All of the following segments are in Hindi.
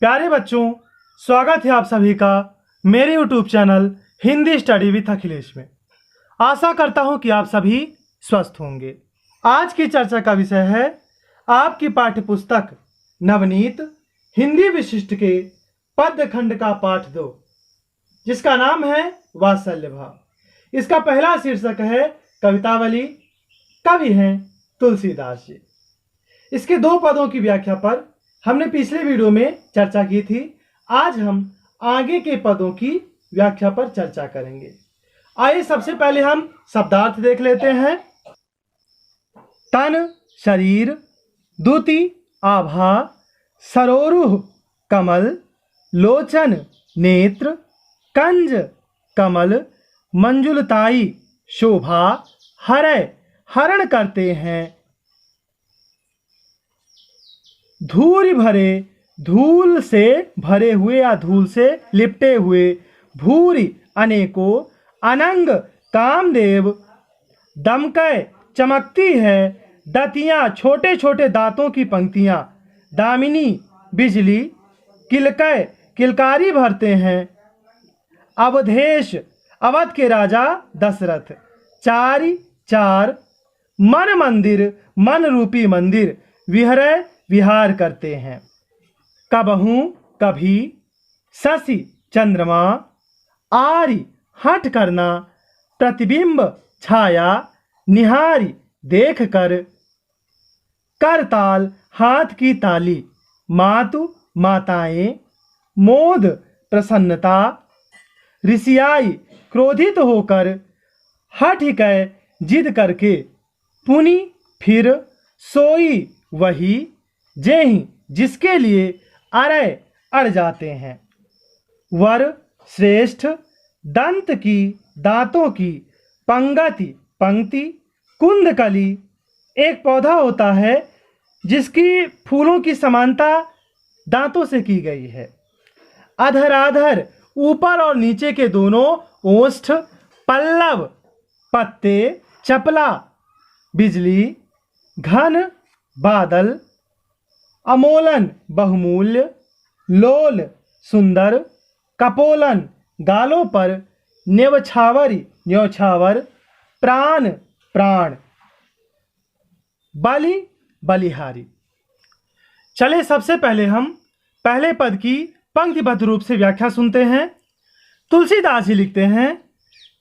प्यारे बच्चों, स्वागत है आप सभी का मेरे YouTube channel Hindi study with Akhilesh में। आशा करता हूं कि आप सभी स्वस्थ होंगे। आज की चर्चा का विषय है आपकी पाठ्य पुस्तक नवनीत हिंदी विशिष्ट के पद्य खंड का पाठ 2, जिसका नाम है वात्सल्य भाव। इसका पहला शीर्षक है कवितावली। कवि हैं तुलसीदास जी। इसके 2 पदों की व्याख्या पर हमने पिछले वीडियो में चर्चा की थी। आज हम आगे के पदों की व्याख्या पर चर्चा करेंगे। आइए सबसे पहले हम शब्दार्थ देख लेते हैं। तन शरीर, दूती आभा, सरोरुह कमल, लोचन नेत्र, कंज कमल, मंजुलताई शोभा, हरय हरण करते हैं। धूल भरे, धूल से भरे हुए या धूल से लिपटे हुए, भूरी अनेकों, अनंग कामदेव, दमकय चमकती है, दतियां छोटे छोटे दांतों की पंक्तियां, दामिनी बिजली, किलकय किलकारी भरते हैं। अवधेश अवध के राजा दशरथ, चारि चार, मन मंदिर मन रूपी मंदिर, विहरय विहार करते हैं। कबहू कभी, शशि चंद्रमा, आरी हट करना, प्रतिबिंब छाया, निहारी देख कर, करताल हाथ की ताली, मातु माताएं, मोद प्रसन्नता, ऋषियाई क्रोधित होकर, हठिकय जिद करके, पुनि फिर, सोई वही, जेहि जिसके लिए अरय अड़ जाते हैं। वर श्रेष्ठ, दंत की दांतों की, पंगति पंक्ति, कुंदकली एक पौधा होता है जिसकी फूलों की समानता दांतों से की गई है। अधराधर ऊपर और नीचे के दोनों ओष्ठ, पल्लव पत्ते, चपला बिजली, घन बादल, अमोलन बहुमूल्य, लोल सुंदर, कपोलन गालों पर, न्यौछावरी न्यौछावर, प्राण प्राण, बलि बलिहारी। चले सबसे पहले हम पहले पद की पंक्तिबद्ध रूप से व्याख्या सुनते हैं। तुलसीदास जी लिखते हैं,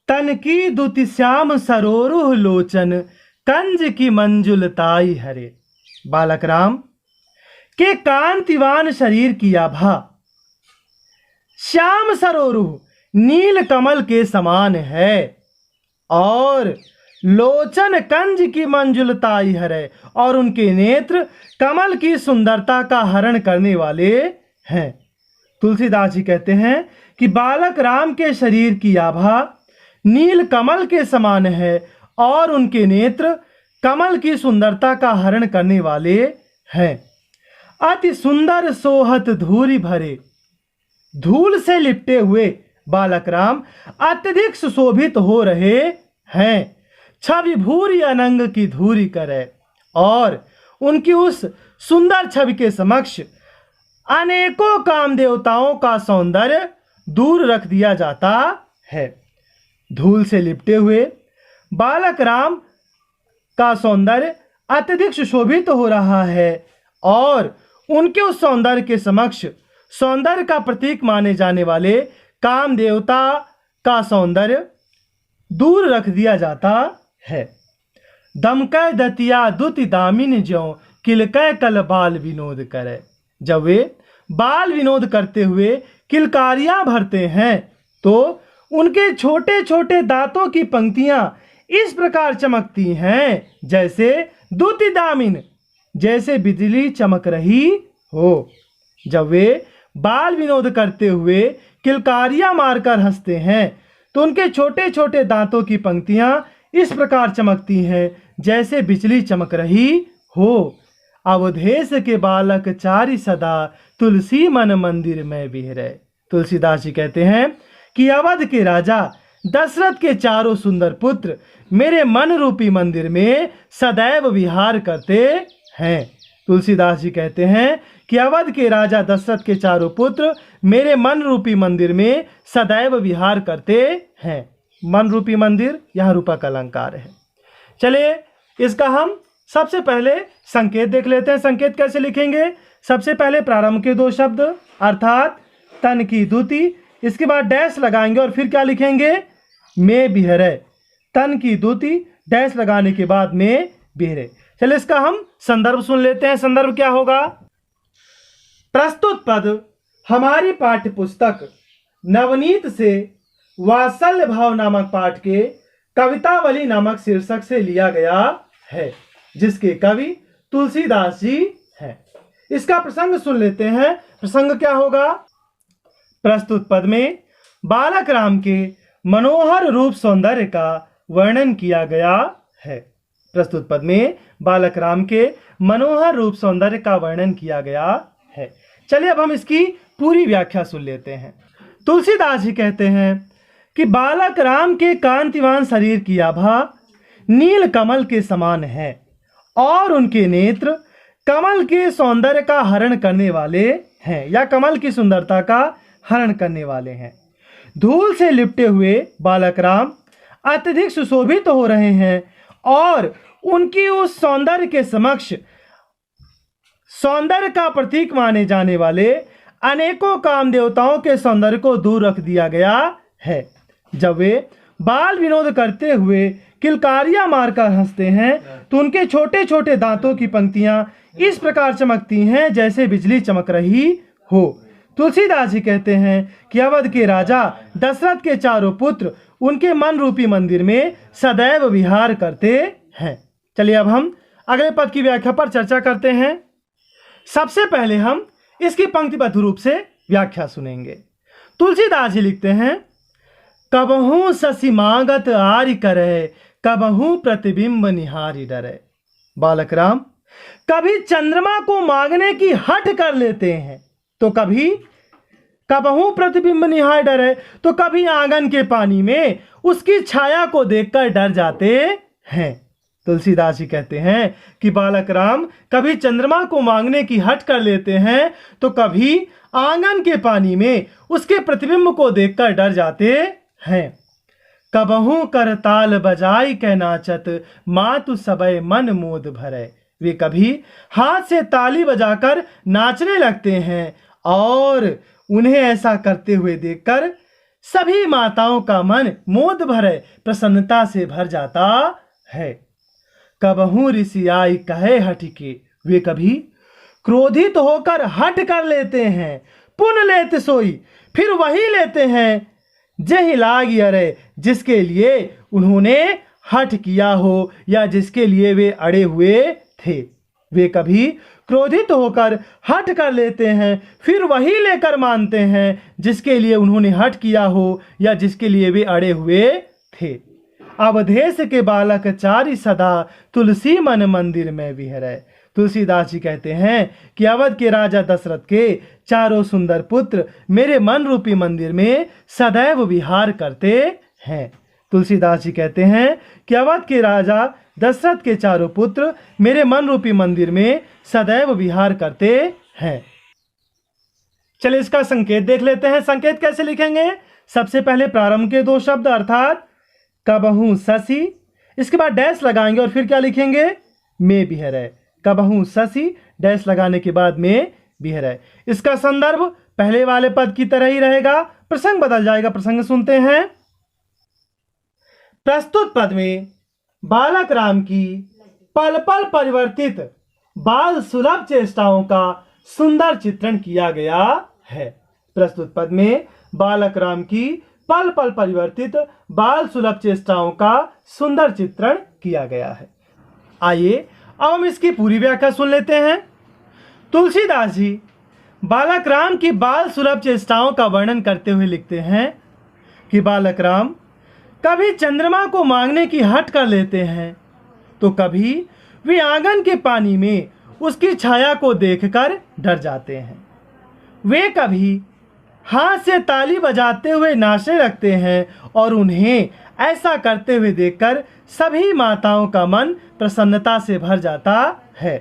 तन की दुति श्याम सरोरुह लोचन, कंज की मंजुलताई हरे। बालक राम के कांतिवान शरीर की आभा श्याम सरोरुह नील कमल के समान है, और लोचन कंज की मंजुलताई हरे, और उनके नेत्र कमल की सुंदरता का हरण करने वाले हैं। तुलसीदास जी कहते हैं कि बालक राम के शरीर की आभा नील कमल के समान है, और उनके नेत्र कमल की सुंदरता का हरण करने वाले हैं। अति सुंदर सोहत धूरी भरे, धूल से लिपटे हुए बालक राम अत्यधिक सुशोभित हो रहे हैं। छवि भूरी अनंग की धूरी करे, और उनकी उस सुंदर छवि के समक्ष अनेकों काम देवताओं का सौंदर्य दूर रख दिया जाता है। धूल से लिपटे हुए बालक राम का सौंदर्य अत्यधिक सुशोभित हो रहा है, और उनके उस सौंदर्य के समक्ष सौंदर्य का प्रतीक माने जाने वाले काम देवता का सौंदर्य दूर रख दिया जाता है। दमकय दतिया दुति दामिन ज्यों, किलकय कल बाल विनोद करे। जब वे बाल विनोद करते हुए किलकारियां भरते हैं, तो उनके छोटे छोटे दांतों की पंक्तियां इस प्रकार चमकती हैं जैसे दुति दामिन, जैसे बिजली चमक रही हो। जब वे बाल विनोद करते हुए किलकारियां मारकर हंसते हैं, तो उनके छोटे छोटे दांतों की पंक्तियां इस प्रकार चमकती हैं जैसे बिजली चमक रही हो। अवधेश के बालक चारि सदा, तुलसी मन मंदिर में बिहरे। तुलसीदास जी कहते हैं कि अवध के राजा दशरथ के चारों सुंदर पुत्र मेरे मन रूपी मंदिर में सदैव विहार करते हैं। तुलसीदास जी कहते हैं कि अवध के राजा दशरथ के चारों पुत्र मेरे मन रूपी मंदिर में सदैव विहार करते हैं। मन रूपी मंदिर यहाँ रूपक अलंकार है। चलिए इसका हम सबसे पहले संकेत देख लेते हैं। संकेत कैसे लिखेंगे? सबसे पहले प्रारंभ के दो शब्द अर्थात तन की दुति, इसके बाद डैश लगाएंगे और फिर क्या लिखेंगे? में बिहरे। तन की दुति डैश लगाने के बाद में बिहरे। चलिए इसका हम संदर्भ सुन लेते हैं। संदर्भ क्या होगा? प्रस्तुत पद हमारी पाठ्य पुस्तक नवनीत से वात्सल्य भाव नामक पाठ के कवितावली नामक शीर्षक से लिया गया है, जिसके कवि तुलसीदास जी हैं। इसका प्रसंग सुन लेते हैं। प्रसंग क्या होगा? प्रस्तुत पद में बालक राम के मनोहर रूप सौंदर्य का वर्णन किया गया है। प्रस्तुत पद में बालक राम के मनोहर रूप सौंदर्य का वर्णन किया गया है। चलिए अब हम इसकी पूरी व्याख्या सुन लेते हैं। तुलसीदास जी कहते हैं कि बालक राम के कांतिवान शरीर की आभा नील कमल के समान है और उनके नेत्र कमल के सौंदर्य का हरण करने वाले हैं या कमल की सुंदरता का हरण करने वाले हैं। धूल से लिपटे हुए बालक राम अत्यधिक सुशोभित हो रहे हैं और उनकी उस सौंदर्य के समक्ष सौंदर्य का प्रतीक माने जाने वाले अनेकों काम देवताओं के सौंदर्य को दूर रख दिया गया है। जब वे बाल विनोद करते हुए किलकारियां मारकर हंसते हैं तो उनके छोटे छोटे दांतों की पंक्तियां इस प्रकार चमकती हैं जैसे बिजली चमक रही हो। तुलसीदास जी कहते हैं कि अवध के राजा दशरथ के चारों पुत्र उनके मन रूपी मंदिर में सदैव विहार करते हैं। चलिए अब हम अगले पद की व्याख्या पर चर्चा करते हैं। सबसे पहले हम इसकी पंक्तिबद्ध रूप से व्याख्या सुनेंगे। तुलसीदास जी लिखते हैं, कबहू शशि मांगत आर्य करे, कबहू प्रतिबिंब निहारी डरे। बालक राम कभी चंद्रमा को मांगने की हट कर लेते हैं तो कभी कबहू प्रतिबिंब निहार डरे, तो कभी आंगन के पानी में उसकी छाया को देखकर डर जाते हैं। तुलसीदास जी कहते हैं कि बालक राम कभी चंद्रमा को मांगने की हट कर लेते हैं तो कभी आंगन के पानी में उसके प्रतिबिंब को देखकर डर जाते हैं। कबहू कर ताल बजाई कह नाचत, मातु सबय मन मोद भरे। वे कभी हाथ से ताली बजाकर नाचने लगते हैं और उन्हें ऐसा करते हुए देखकर सभी माताओं का मन मोद भरे प्रसन्नता से भर जाता है। कबहू ऋषि आई कहे हठ के, वे कभी क्रोधित होकर हट कर लेते हैं। पुन लेते सोई, फिर वही लेते हैं जही लागी अरे, जिसके लिए उन्होंने हठ किया हो या जिसके लिए वे अड़े हुए थे। वे कभी क्रोधित होकर हट कर लेते हैं, फिर वही लेकर मानते हैं जिसके लिए उन्होंने हट किया हो या जिसके लिए वे अड़े हुए थे। अवधेश के बालक चारि सदा, तुलसी मन मंदिर में विहरे। तुलसीदास जी कहते हैं कि अवध के राजा दशरथ के चारों सुंदर पुत्र मेरे मन रूपी मंदिर में सदैव विहार करते हैं। तुलसीदास जी कहते हैं कि अवध के राजा दशरथ के चारों पुत्र मेरे मन रूपी मंदिर में सदैव विहार करते हैं। चलिए इसका संकेत देख लेते हैं। संकेत कैसे लिखेंगे? सबसे पहले प्रारंभ के दो शब्द अर्थात कबहू शशि, इसके बाद डैश लगाएंगे और फिर क्या लिखेंगे? में बिहरे। कबहू शशि डैश लगाने के बाद में बिहरे। इसका संदर्भ पहले वाले पद की तरह ही रहेगा, प्रसंग बदल जाएगा। प्रसंग सुनते हैं। प्रस्तुत पद में बालक राम की पल पल परिवर्तित बाल सुलभ चेष्टाओं का सुंदर चित्रण किया गया है। प्रस्तुत पद में बालक राम की पल पल परिवर्तित बाल सुलभ चेष्टाओं का सुंदर चित्रण किया गया है। आइए अब हम इसकी पूरी व्याख्या सुन लेते हैं। तुलसीदास जी बालक राम की बाल सुलभ चेष्टाओं का वर्णन करते हुए लिखते हैं कि बालक राम कभी चंद्रमा को मांगने की हट कर लेते हैं तो कभी वे आंगन के पानी में उसकी छाया को देखकर डर जाते हैं। वे कभी हाथ से ताली बजाते हुए नाचने लगते हैं और उन्हें ऐसा करते हुए देखकर सभी माताओं का मन प्रसन्नता से भर जाता है।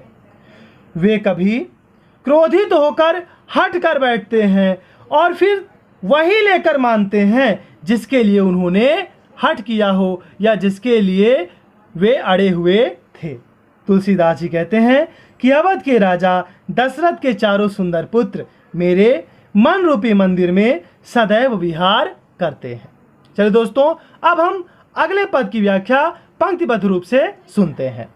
वे कभी क्रोधित होकर हट कर बैठते हैं और फिर वही लेकर मानते हैं जिसके लिए उन्होंने हट किया हो या जिसके लिए वे अड़े हुए थे। तुलसीदास जी कहते हैं कि अवध के राजा दशरथ के चारों सुंदर पुत्र मेरे मन रूपी मंदिर में सदैव विहार करते हैं। चलिए दोस्तों, अब हम अगले पद की व्याख्या पंक्तिबद्ध रूप से सुनते हैं।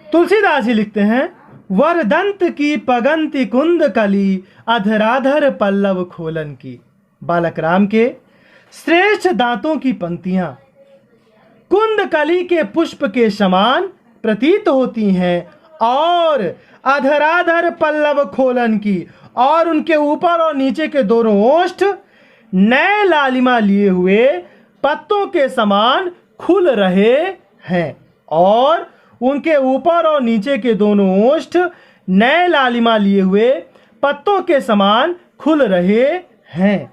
तुलसीदास जी लिखते हैं, वरदंत की पगंति कुंद कली अधराधर पल्लव खोलन की। बालक राम के श्रेष्ठ दांतों की पंक्तियां कुंद कली के पुष्प के समान प्रतीत होती हैं और अधराधर पल्लव खोलन की, और उनके ऊपर और नीचे के दोनों ओष्ठ नए लालिमा लिए हुए पत्तों के समान खुल रहे हैं, और उनके ऊपर और नीचे के दोनों ओष्ठ नए लालिमा लिए हुए पत्तों के समान खुल रहे हैं।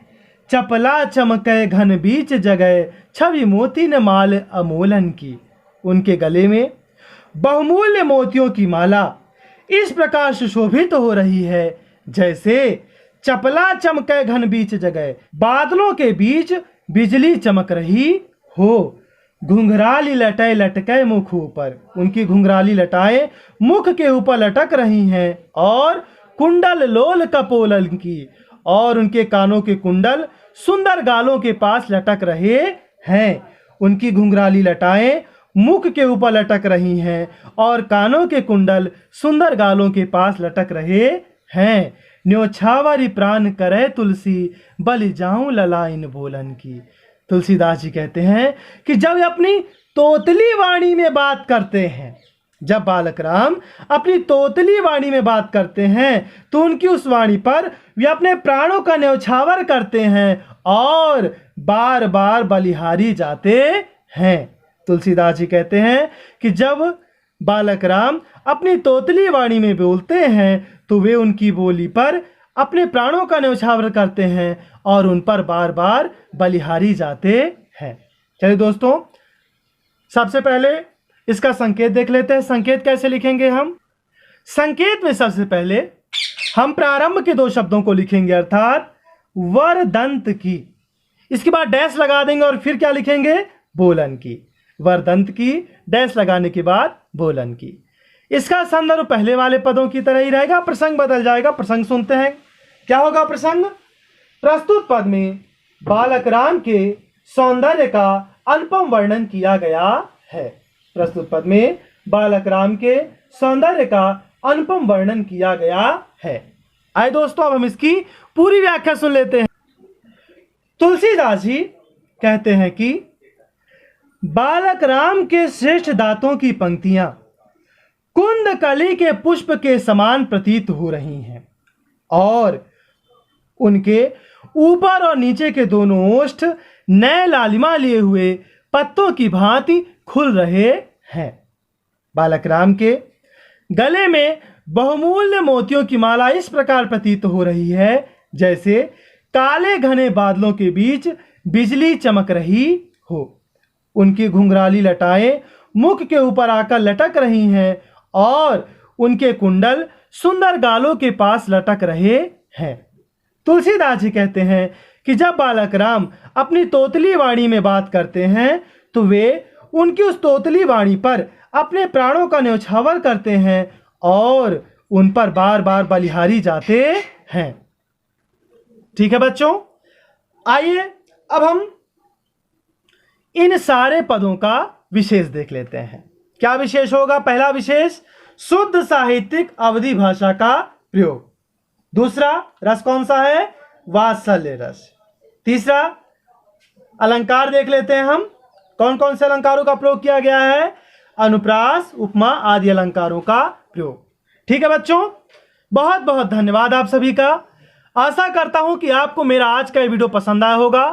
चपला चमके घन बीच जगह छवि मोती न माल अमोलन की। उनके गले में बहुमूल्य मोतियों की माला इस प्रकार सुशोभित हो रही है जैसे चपला चमके घन बीच जगह बादलों के बीच बिजली चमक रही हो। घुंघराली लटाए लटके मुख ऊपर, उनकी घुंघराली लटाएं मुख के ऊपर लटक रही हैं, और कुंडल लोल कपोलन की, और उनके कानों के कुंडल सुंदर गालों के पास लटक रहे हैं। उनकी घुंघराली लटाएं मुख के ऊपर लटक रही हैं और कानों के कुंडल सुंदर गालों के पास लटक रहे हैं। न्योछावरी प्राण करे तुलसी बलि जाऊं ललाइन बोलन की। तुलसीदास जी कहते हैं कि जब वे अपनी तोतली वाणी में बात करते हैं, जब बालक राम अपनी तोतली वाणी में बात करते हैं तो उनकी उस वाणी पर वे अपने प्राणों का न्योछावर करते हैं और बार बार बलिहारी जाते हैं। तुलसीदास जी कहते हैं कि जब बालक राम अपनी तोतली वाणी में बोलते हैं तो वे उनकी बोली पर अपने प्राणों का न्योछावर करते हैं और उन पर बार बार बलिहारी जाते हैं। चलिए दोस्तों, सबसे पहले इसका संकेत देख लेते हैं। संकेत कैसे लिखेंगे हम? संकेत में सबसे पहले हम प्रारंभ के दो शब्दों को लिखेंगे, अर्थात वरदंत की। इसके बाद डैश लगा देंगे और फिर क्या लिखेंगे? बोलन की। वरदंत की डैश लगाने के बाद बोलन की। इसका संदर्भ पहले वाले पदों की तरह ही रहेगा, प्रसंग बदल जाएगा। प्रसंग सुनते हैं, क्या होगा प्रसंग? प्रस्तुत पद में बालक राम के सौंदर्य का अनुपम वर्णन किया गया है। प्रस्तुत पद में बालक राम के सौंदर्य का अनुपम वर्णन किया गया है। आइए दोस्तों, अब हम इसकी पूरी व्याख्या सुन लेते हैं। तुलसीदास जी कहते हैं कि बालक राम के श्रेष्ठ दांतों की पंक्तियां कुंद कली के पुष्प के समान प्रतीत हो रही हैं और उनके ऊपर और नीचे के दोनों ओष्ठ नए लालिमा लिए हुए पत्तों की भांति खुल रहे हैं। बालक राम के गले में बहुमूल्य मोतियों की माला इस प्रकार प्रतीत हो रही है जैसे काले घने बादलों के बीच बिजली चमक रही हो। उनकी घुंघराली लटाएं मुख के ऊपर आकर लटक रही हैं और उनके कुंडल सुंदर गालों के पास लटक रहे हैं। तुलसीदास जी कहते हैं कि जब बालक राम अपनी तोतली वाणी में बात करते हैं तो वे उनकी उस तोतली वाणी पर अपने प्राणों का न्योछावर करते हैं और उन पर बार बार बलिहारी जाते हैं। ठीक है बच्चों, आइए अब हम इन सारे पदों का विशेष देख लेते हैं। क्या विशेष होगा? पहला विशेष, शुद्ध साहित्यिक अवधी भाषा का प्रयोग। दूसरा रस कौन सा है? वात्सल्य रस। तीसरा अलंकार देख लेते हैं हम, कौन कौन से अलंकारों का प्रयोग किया गया है? अनुप्रास, उपमा आदि अलंकारों का प्रयोग। ठीक है बच्चों, बहुत बहुत धन्यवाद आप सभी का। आशा करता हूं कि आपको मेरा आज का ये वीडियो पसंद आया होगा।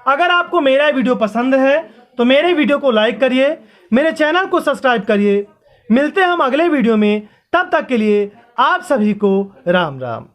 अगर आपको मेरा वीडियो पसंद है तो मेरे वीडियो को लाइक करिए, मेरे चैनल को सब्सक्राइब करिए। मिलते हैं हम अगले वीडियो में, तब तक के लिए आप सभी को राम राम।